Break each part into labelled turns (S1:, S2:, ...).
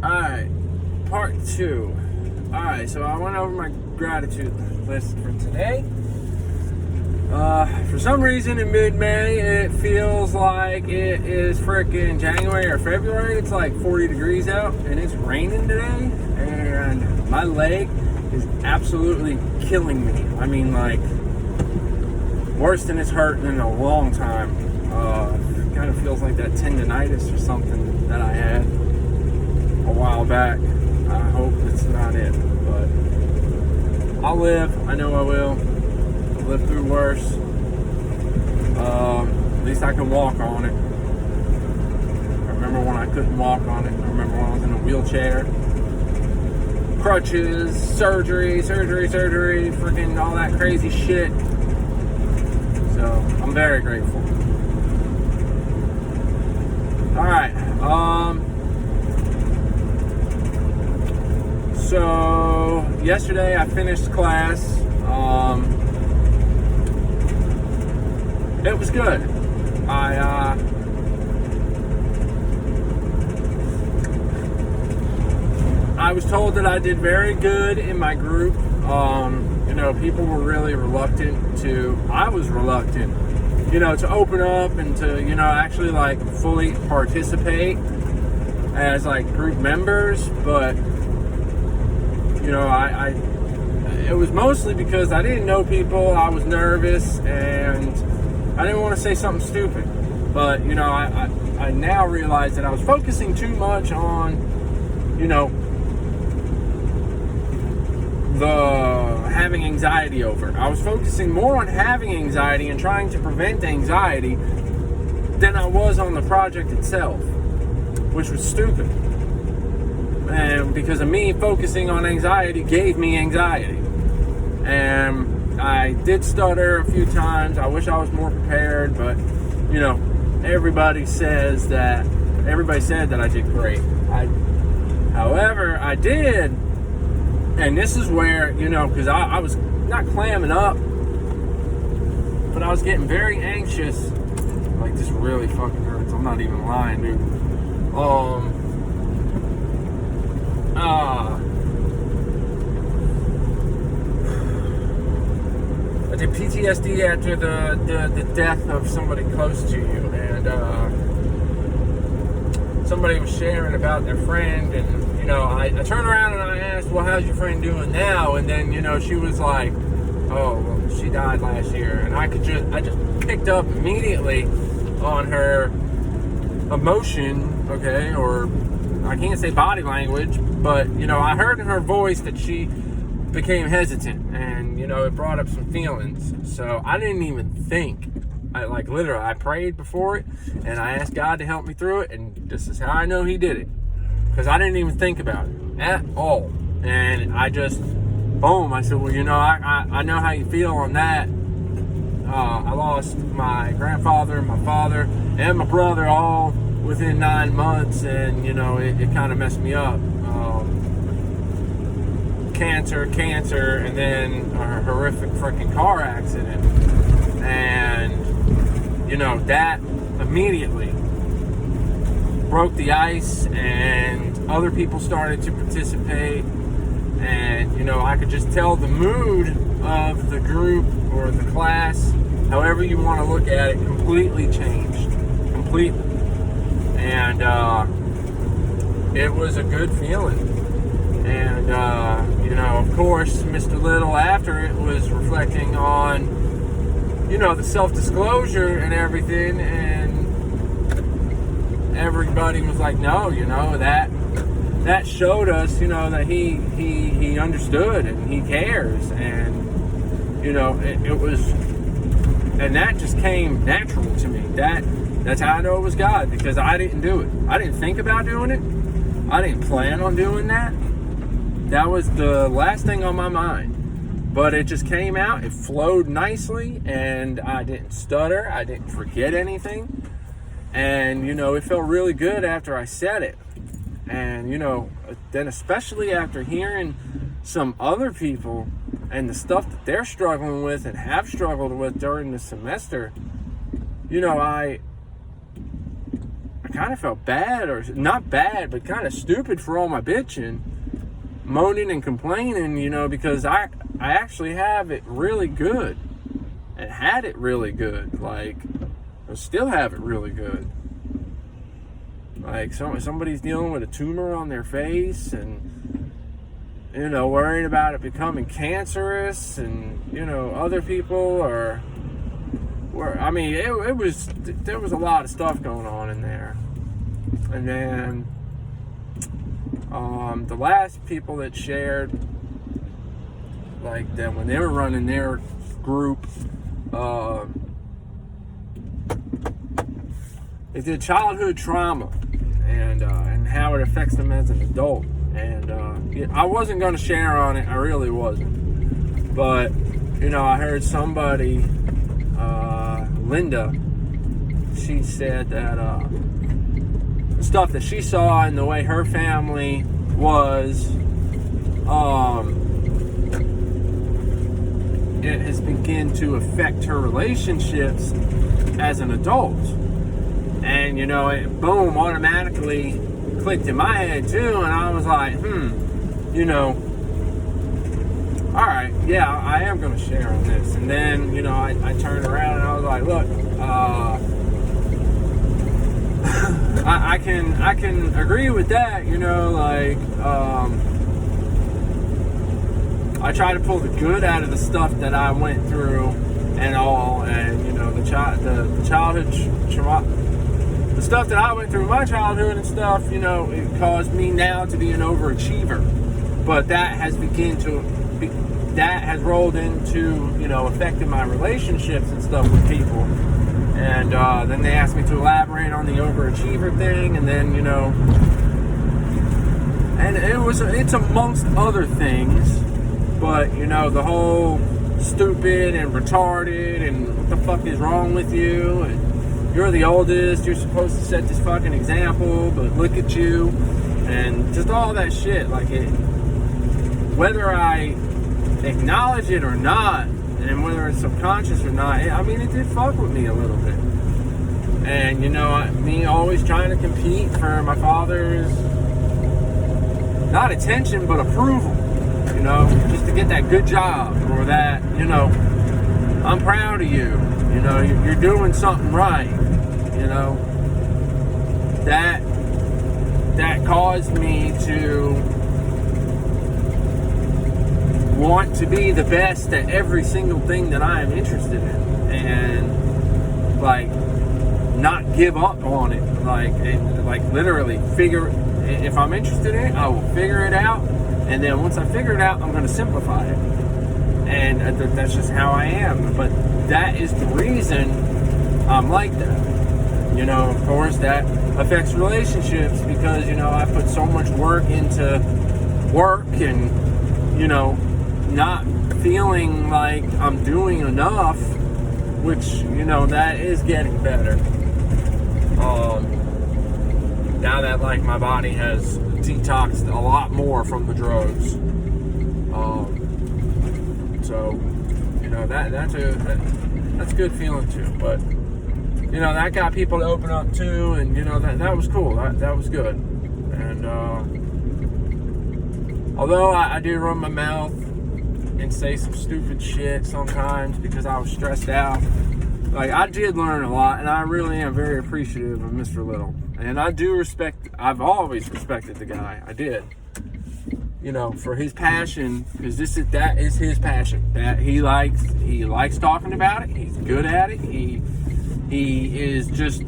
S1: Alright, part 2. Alright, so I went over my gratitude list for today. For some reason in mid-May, it feels like it is frickin' January or February. It's like 40 degrees out, and it's raining today, and my leg is absolutely killing me. I mean, like, worse than it's hurt in a long time. It kind of feels like that tendonitis or something that I had a while back. I hope it's not it, but I'll live. I know I will. I'll live through worse. At least I can walk on it. I remember when I couldn't walk on it. I remember when I was in a wheelchair. Crutches, surgery, freaking all that crazy shit. So, I'm very grateful. Alright, so yesterday I finished class. It was good. I was told that I did very good in my group. People were really reluctant I was reluctant, to open up and to, actually like fully participate as like group members. But, it was mostly because I didn't know people. I was nervous and I didn't want to say something stupid. But, I now realize that I was focusing too much on, the having anxiety over. I was focusing more on having anxiety and trying to prevent anxiety than I was on the project itself, which was stupid. And because of me focusing on anxiety gave me anxiety. And I did stutter a few times. I wish I was more prepared, but everybody said that I did great. However, I did. And this is where, because I was not clamming up, but I was getting very anxious. Like, this really fucking hurts. I'm not even lying, dude. I did PTSD after the death of somebody close to you. And somebody was sharing about their friend, and I turned around and I asked, well, how's your friend doing now? And then, she was like, oh, well, she died last year. And I just picked up immediately on her emotion, okay, or I can't say body language, but, I heard in her voice that she became hesitant, and, it brought up some feelings. So I didn't even think. I prayed before it, and I asked God to help me through it, and this is how I know He did it. Because I didn't even think about it at all. And I just, boom, I said, well, I know how you feel on that. I lost my grandfather, my father, and my brother all within 9 months, and, it kind of messed me up. Cancer, and then a horrific freaking car accident. And, that immediately broke the ice, and other people started to participate, and I could just tell the mood of the group or the class, however you want to look at it, completely changed, and it was a good feeling. And of course, Mr. Little after it was reflecting on the self-disclosure and everything, and everybody was like, no, that showed us, that he understood and he cares, and it was, and that just came natural to me. That's how I know it was God, because I didn't do it. I didn't think about doing it. I didn't plan on doing that. That was the last thing on my mind. But it just came out. It flowed nicely, and I didn't stutter. I didn't forget anything. And, it felt really good after I said it. And, then especially after hearing some other people and the stuff that they're struggling with and have struggled with during the semester, I kind of felt bad, or not bad, but kind of stupid for all my bitching, moaning and complaining, you know, because I actually have it really good, and had it really good. Like, I still have it really good. Like, somebody's dealing with a tumor on their face, and, you know, worrying about it becoming cancerous, and, you know, other people are, I mean, there was a lot of stuff going on in there. And then, the last people that shared, like, that when they were running their group, they did childhood trauma and how it affects them as an adult. And I wasn't going to share on it. I really wasn't. But, you know, I heard somebody, Linda, she said that the stuff that she saw and the way her family was, it has begun to affect her relationships as an adult. And, you know, it, boom, automatically clicked in my head too, and I was like, you know, all right, yeah, I am going to share on this. And then, you know, I turned around and I was like, look, I can agree with that, you know, like, I try to pull the good out of the stuff that I went through and all, and, you know, the childhood trauma, the stuff that I went through in my childhood and stuff, you know, it caused me now to be an overachiever. But that has that has rolled into, you know, affecting my relationships and stuff with people. And then they asked me to elaborate on the overachiever thing, and then, you know, and it's amongst other things, but, you know, the whole stupid and retarded and what the fuck is wrong with you, and you're the oldest, you're supposed to set this fucking example, but look at you, and just all that shit. Like, it, whether I acknowledge it or not, and whether it's subconscious or not, I mean, it did fuck with me a little bit. And, you know, me always trying to compete for my father's, not attention, but approval, you know, just to get that good job, or that, you know, I'm proud of you, you know, you're doing something right, you know, that caused me to want to be the best at every single thing that I am interested in, and, like, not give up on it, like, and, like, literally if I'm interested in it, I will figure it out, and then once I figure it out, I'm going to simplify it. And that's just how I am. But that is the reason I'm like that. You know, of course, that affects relationships because, you know, I put so much work into work, and, you know, not feeling like I'm doing enough, which, you know, that is getting better. Now that, like, my body has detoxed a lot more from the drugs. So, you know, that's a good feeling too. But, you know, that got people to open up too, and, you know, that was cool. That was good. And although I do run my mouth and say some stupid shit sometimes because I was stressed out, like, I did learn a lot, and I really am very appreciative of Mr. Little. And I do I've always respected the guy. I did. You know, for his passion, because that is his passion. That he likes talking about it. He's good at it. He is just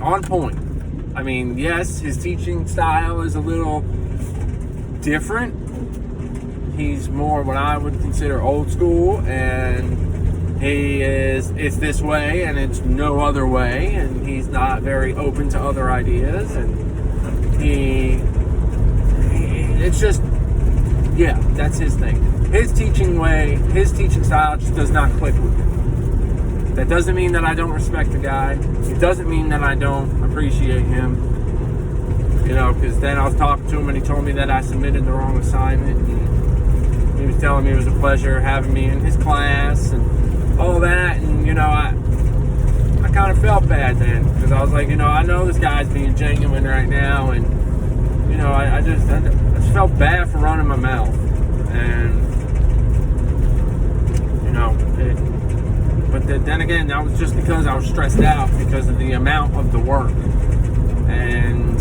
S1: on point. I mean, yes, his teaching style is a little different. He's more what I would consider old school, and it's this way and it's no other way, and he's not very open to other ideas, and it's just, yeah, that's his thing. His teaching way, his teaching style just does not click with me. That doesn't mean that I don't respect the guy. It doesn't mean that I don't appreciate him. You know, because then I was talking to him and he told me that I submitted the wrong assignment, and he was telling me it was a pleasure having me in his class and all that. And, you know, I kind of felt bad then, because I was like, I know this guy's being genuine right now, and I just felt bad for running my mouth, and but then again, that was just because I was stressed out because of the amount of the work, and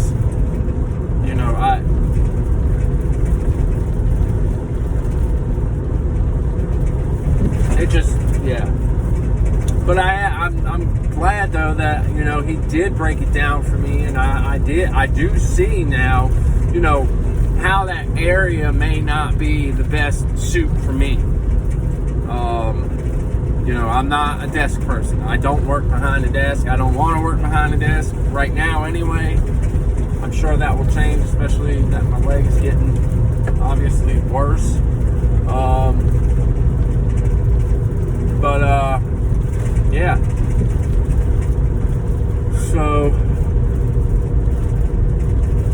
S1: But I'm glad though that he did break it down for me, and I do see now, how that area may not be the best suit for me. I'm not a desk person. I don't work behind a desk. I don't want to work behind a desk right now anyway. I'm sure that will change, especially that my leg is getting obviously worse. Yeah. So,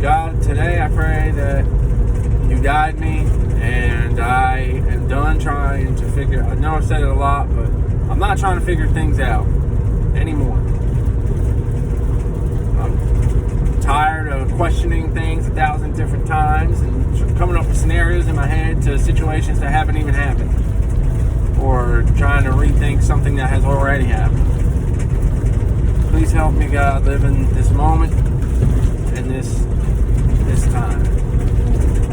S1: God, today I pray that you guide me, and I am done trying to figure. I know I've said it a lot, but I'm not trying to figure things out anymore. I'm tired of questioning things 1,000 different times and coming up with scenarios in my head to situations that haven't even happened, or trying to rethink something that has already happened. Please help me, God, live in this moment and this time.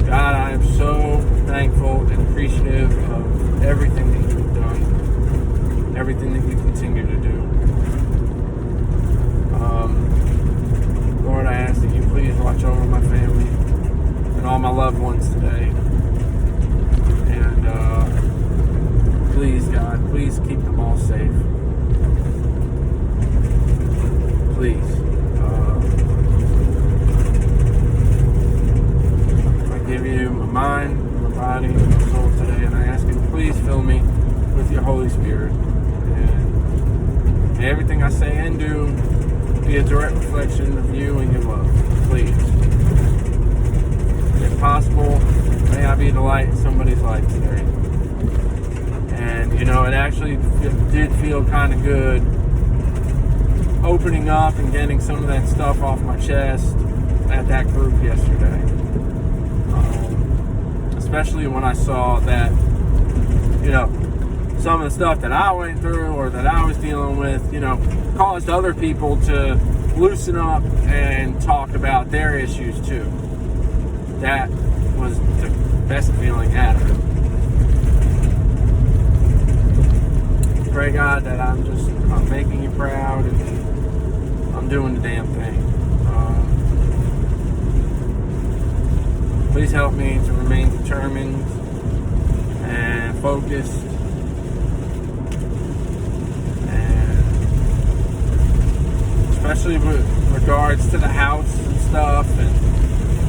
S1: God, I am so thankful and appreciative of everything that you've done, everything that you continue to do. Lord, I ask that you please watch over my family and all my loved ones today. And please, God, please keep them all safe. Please. I give you my mind, my body, and my soul today, and I ask you to please fill me with your Holy Spirit. And may everything I say and do be a direct reflection of you and your love. Please. If possible, may I be the light in somebody's life today. And, it actually did feel kind of good opening up and getting some of that stuff off my chest at that group yesterday. Especially when I saw that, some of the stuff that I went through or that I was dealing with, caused other people to loosen up and talk about their issues too. That was the best feeling ever. Pray, God, that I'm making you proud and I'm doing the damn thing. Please help me to remain determined and focused, and especially with regards to the house and stuff and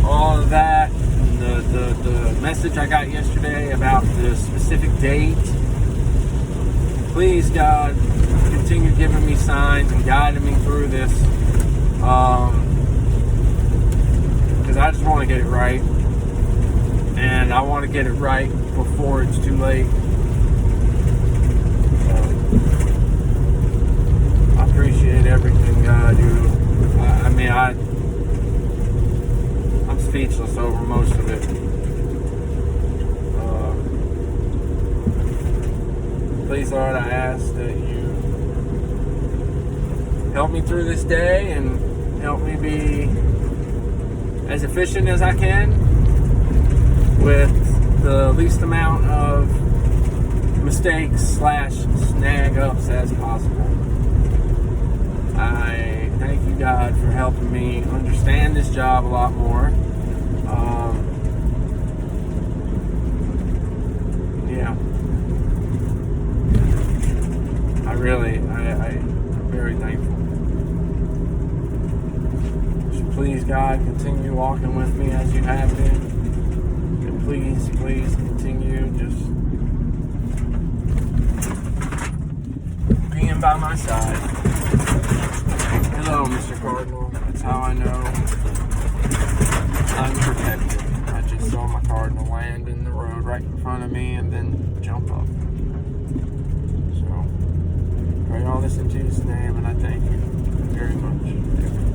S1: all of that, and the message I got yesterday about the specific date. Please, God, continue giving me signs and guiding me through this, because I just want to get it right, and I want to get it right before it's too late. So, I appreciate everything, God. I'm speechless over most of it. Please, Lord, I ask that you help me through this day and help me be as efficient as I can with the least amount of mistakes / snag ups as possible. I thank you, God, for helping me understand this job a lot more. I'm very thankful. So please, God, continue walking with me as you have been. And please continue just being by my side. Hello, Mr. Cardinal. That's how I know I'm protected. I just saw my Cardinal land in the road right in front of me and then jump up. So, Pray all this in Jesus' name, and I thank you very much. Amen.